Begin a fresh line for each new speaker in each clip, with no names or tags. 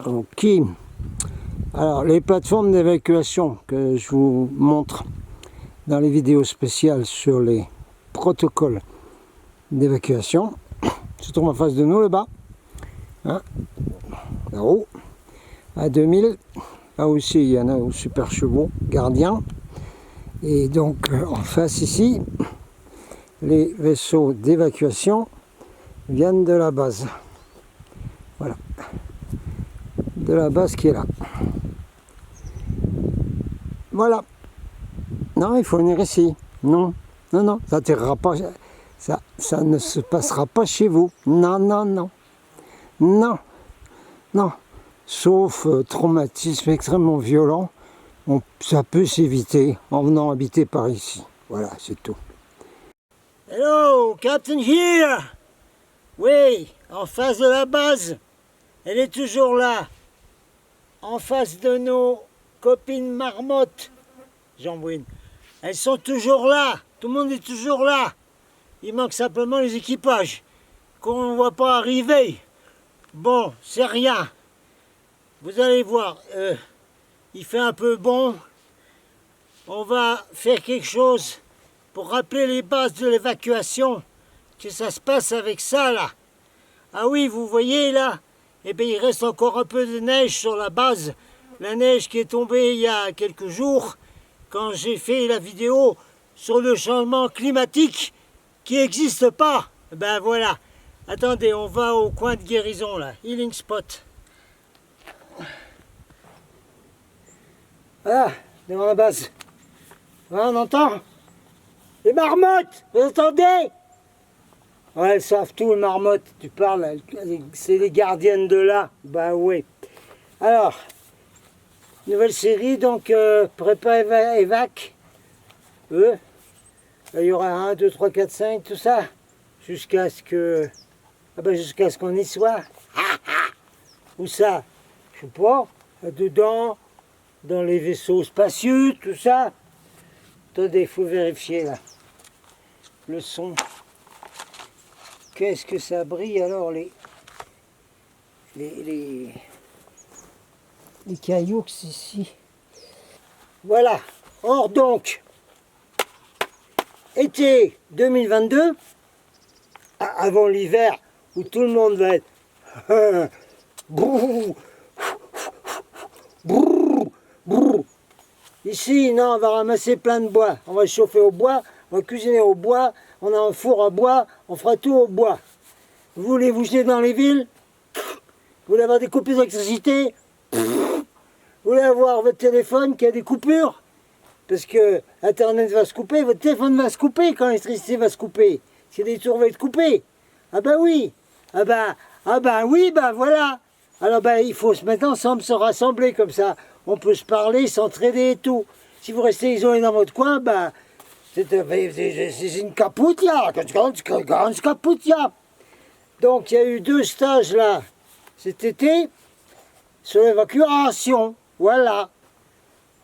Ok. Alors, les plateformes d'évacuation que je vous montre dans les vidéos spéciales sur les protocoles d'évacuation, se trouve en face de nous là-bas, hein, là-haut, à 2000. Là aussi, il y en a aux super chevaux gardiens. Et donc, en face ici, les vaisseaux d'évacuation viennent de la base. Voilà. De la base qui est là. Voilà. Non, il faut venir ici. Non, non, non, ça n'atterrira pas. Ça ne se passera pas chez vous. Non, non, non. Non, non. Sauf traumatisme extrêmement violent, ça peut s'éviter en venant habiter par ici. Voilà, c'est tout. Hello, Captain here. Oui, en face de la base. Elle est toujours là. En face de nos copines marmottes, Jean-Bouine. Elles sont toujours là. Tout le monde est toujours là. Il manque simplement les équipages qu'on ne voit pas arriver. Bon, c'est rien. Vous allez voir, il fait un peu bon. On va faire quelque chose pour rappeler les bases de l'évacuation, que ça se passe avec ça là. Ah oui, vous voyez là, eh bien il reste encore un peu de neige sur la base. La neige qui est tombée il y a quelques jours, quand j'ai fait la vidéo sur le changement climatique qui n'existe pas. Ben voilà. Attendez, on va au coin de guérison là, Healing Spot. Voilà, devant la base. Voilà, on entend? Les marmottes, vous entendez? Ouais, elles savent tout, les marmottes. Tu parles, c'est les gardiennes de là. Bah oui. Alors, nouvelle série, donc prépa évac. Il y aura 1, 2, 3, 4, 5, tout ça. Jusqu'à ce que... Ah ben jusqu'à ce qu'on y soit. Où ça? Je sais pas. Dedans, dans les vaisseaux spacieux, tout ça. Attendez, il faut vérifier là. Le son. Qu'est-ce que ça brille alors les cailloux ici. Voilà. Or donc, été 2022, avant l'hiver où tout le monde va être brrr, brrr, brrr. Ici, non, on va ramasser plein de bois. On va chauffer au bois, on va cuisiner au bois, on a un four à bois, on fera tout au bois. Vous voulez vous jeter dans les villes? Vous voulez avoir des coupures d'électricité? Vous voulez avoir votre téléphone qui a des coupures? Parce que Internet va se couper, votre téléphone va se couper quand l'électricité va se couper. Si les tours vont être coupés. Ah ben oui. Ah ben oui, ben voilà. Alors ben il faut se mettre ensemble, se rassembler comme ça. On peut se parler, s'entraider et tout. Si vous restez isolé dans votre coin, ben c'est une caputia, une caputia. Donc il y a eu 2 stages là cet été sur l'évacuation. Voilà.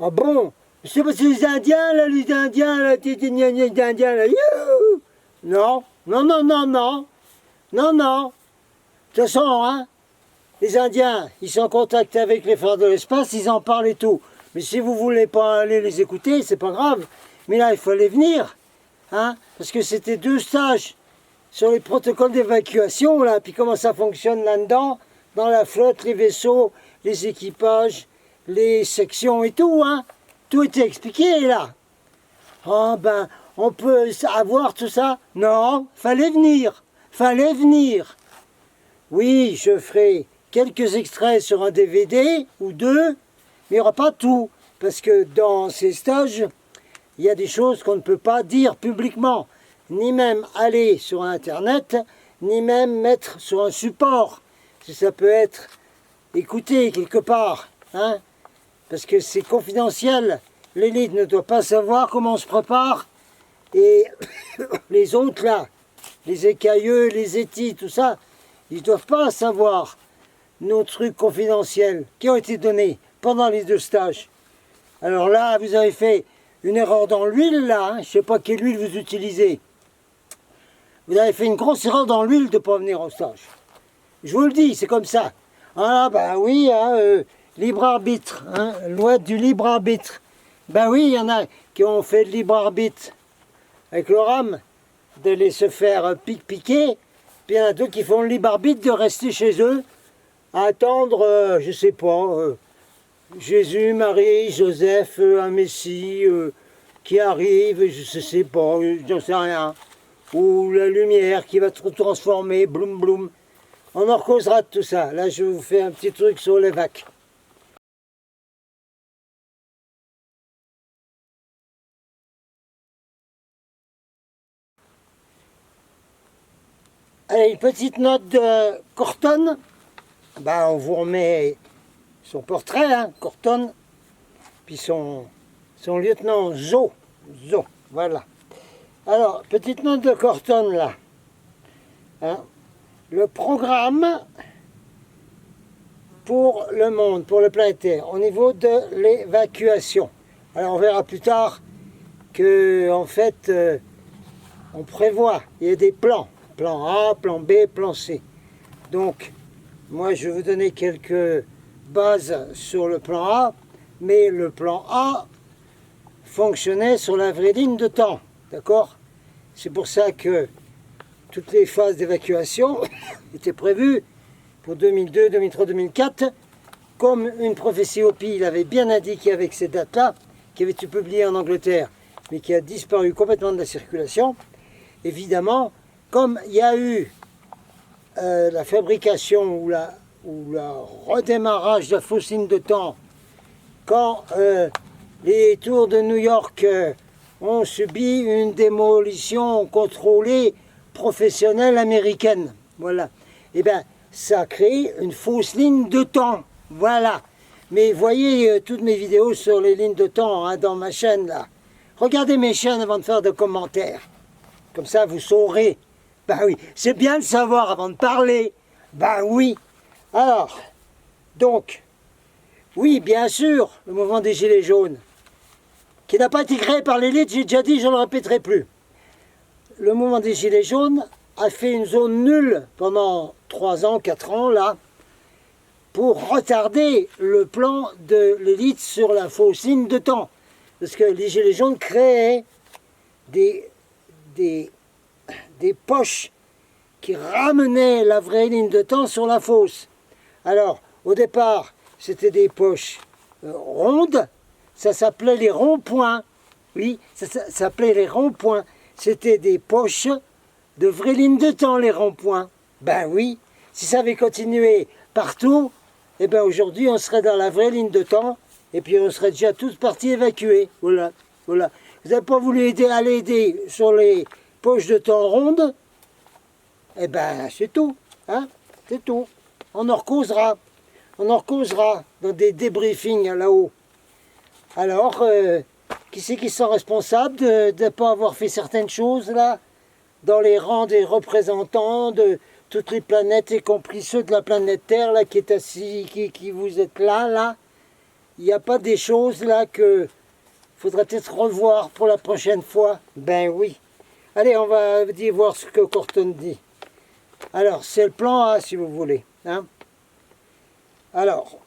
Ah bon? C'est parce que les Indiens là, les Indiens là, youhou. Non, non, non, non, non. Non, non. De toute façon, hein, les Indiens, ils sont en contact avec les frères de l'espace, ils en parlent et tout. Mais si vous voulez pas aller les écouter, c'est pas grave. Mais là, il fallait venir, hein, parce que c'était 2 stages sur les protocoles d'évacuation, là, puis comment ça fonctionne là-dedans, dans la flotte, les vaisseaux, les équipages, les sections et tout, hein. Tout était expliqué, là. Oh, ben, on peut avoir tout ça? Non, fallait venir. Fallait venir. Oui, je ferai quelques extraits sur un DVD ou 2, mais il n'y aura pas tout. Parce que dans ces stages, il y a des choses qu'on ne peut pas dire publiquement. Ni même aller sur Internet, ni même mettre sur un support. Si ça peut être écouté quelque part. Hein, parce que c'est confidentiel. L'élite ne doit pas savoir comment on se prépare. Et les autres là, les écailleux, les étis, tout ça, ils ne doivent pas savoir nos trucs confidentiels qui ont été donnés pendant les 2 stages. Alors là, vous avez fait une erreur dans l'huile, là, hein, je ne sais pas quelle huile vous utilisez. Vous avez fait une grosse erreur dans l'huile de ne pas venir au stage. Je vous le dis, c'est comme ça. Ah ben oui, hein, libre arbitre, hein, loi du libre arbitre. Ben oui, il y en a qui ont fait le libre arbitre avec le rame, d'aller se faire piquer, puis il y en a d'autres qui font le libre arbitre de rester chez eux, à attendre, je sais pas, Jésus, Marie, Joseph, un Messie qui arrive, je sais pas, j'en sais rien. Ou la lumière qui va tout transformer, bloum bloum. On en causera de tout ça. Là, je vous fais un petit truc sur les vacs. Allez, une petite note de Corton. Ben, on vous remet son portrait, hein, Corton, puis son lieutenant Zo. Zo, voilà. Alors, petite note de Corton, là. Hein. Le programme pour le monde, pour le planétaire, au niveau de l'évacuation. Alors, on verra plus tard que, en fait, on prévoit, il y a des plans. Plan A, plan B, plan C. Donc, moi, je vais vous donner quelques bases sur le plan A, mais le plan A fonctionnait sur la vraie ligne de temps, d'accord? C'est pour ça que toutes les phases d'évacuation étaient prévues pour 2002, 2003, 2004, comme une prophétie Hopi l'avait bien indiqué avec ces dates-là, qui avait été publiée en Angleterre, mais qui a disparu complètement de la circulation. Évidemment, comme il y a eu la fabrication ou le redémarrage de la fausse ligne de temps, quand les tours de New York ont subi une démolition contrôlée professionnelle américaine, voilà, et bien ça a créé une fausse ligne de temps, voilà. Mais voyez toutes mes vidéos sur les lignes de temps hein, dans ma chaîne là. Regardez mes chaînes avant de faire de commentaires. Comme ça, vous saurez. Ben oui, c'est bien de savoir avant de parler. Ben oui. Alors, donc, oui, bien sûr, le mouvement des Gilets jaunes, qui n'a pas été créé par l'élite, j'ai déjà dit, je ne le répéterai plus. Le mouvement des Gilets jaunes a fait une zone nulle pendant 3 ans, 4 ans, là, pour retarder le plan de l'élite sur la fausse ligne de temps. Parce que les Gilets jaunes créaient des poches qui ramenaient la vraie ligne de temps sur la fausse. Alors, au départ, c'était des poches rondes, ça s'appelait les ronds-points. Oui, ça s'appelait les ronds-points. C'était des poches de vraie ligne de temps, les ronds-points. Ben oui, si ça avait continué partout, eh ben aujourd'hui, on serait dans la vraie ligne de temps, et puis on serait déjà tous partis évacués. Voilà, voilà. Vous n'avez pas voulu aller aider sur les poches de temps rondes, eh ben c'est tout, hein, c'est tout. On en recausera dans des débriefings là-haut. Alors, qui c'est qui sont responsables de ne pas avoir fait certaines choses là, dans les rangs des représentants de toutes les planètes, y compris ceux de la planète Terre là, qui est assis, qui vous êtes là, il n'y a pas des choses là que faudrait peut-être revoir pour la prochaine fois? Ben oui. Allez, on va voir ce que Corton dit. Alors, c'est le plan A, si vous voulez. Hein. Alors,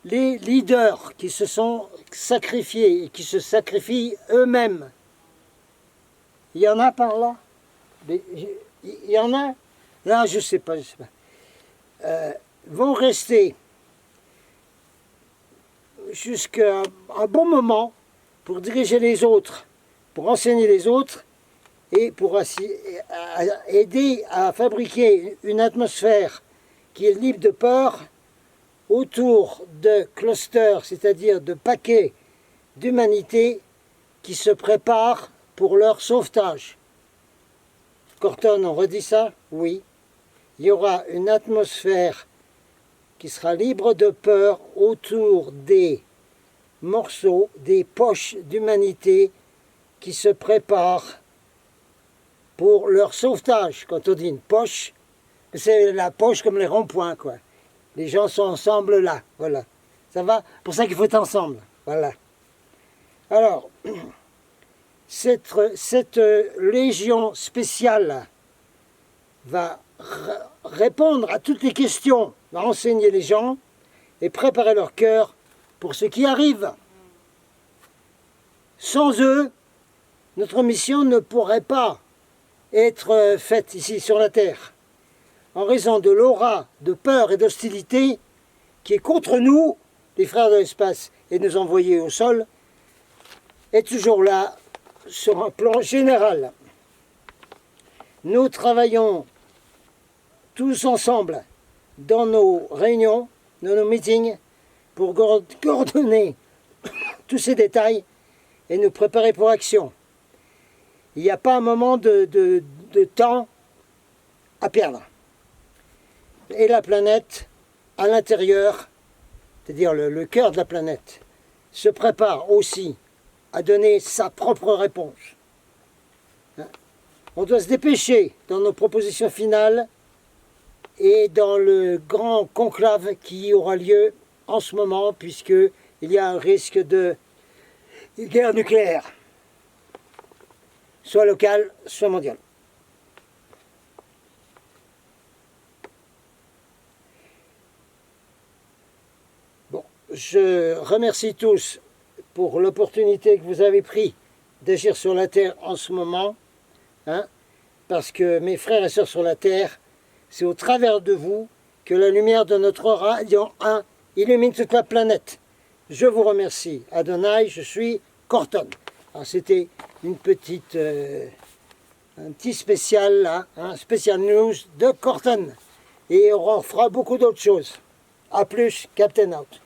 les leaders qui se sont sacrifiés et qui se sacrifient eux-mêmes, il y en a par là? Il y en a? Là, je ne sais pas. Vont rester jusqu'à un bon moment pour diriger les autres, pour enseigner les autres et pour aider à fabriquer une atmosphère qui est libre de peur autour de clusters, c'est-à-dire de paquets d'humanité qui se préparent pour leur sauvetage. Corton, on redit ça? Oui. Il y aura une atmosphère qui sera libre de peur autour des morceaux, des poches d'humanité qui se préparent pour leur sauvetage. Quand on dit une poche, c'est la poche comme les ronds-points, quoi. Les gens sont ensemble là, voilà. Ça va? Pour ça qu'il faut être ensemble, voilà. Alors, cette légion spéciale va répondre à toutes les questions, va enseigner les gens et préparer leur cœur pour ce qui arrive. Sans eux, notre mission ne pourrait pas être faite ici sur la terre, en raison de l'aura de peur et d'hostilité qui est contre nous, les frères de l'espace, et nous envoyer au sol, est toujours là sur un plan général. Nous travaillons tous ensemble dans nos réunions, dans nos meetings, pour coordonner tous ces détails et nous préparer pour action. Il n'y a pas un moment de temps à perdre. Et la planète, à l'intérieur, c'est-à-dire le cœur de la planète, se prépare aussi à donner sa propre réponse. On doit se dépêcher dans nos propositions finales et dans le grand conclave qui aura lieu en ce moment, puisqu'il y a un risque de guerre nucléaire, soit locale, soit mondiale. Bon, je remercie tous pour l'opportunité que vous avez prise d'agir sur la Terre en ce moment, parce que mes frères et sœurs sur la Terre, c'est au travers de vous que la lumière de notre radiant 1 illumine toute la planète. Je vous remercie. Adonai, je suis Corton. Alors c'était une petite, un petit spécial là, spécial news de Corton. Et on fera beaucoup d'autres choses. A plus, Captain Out.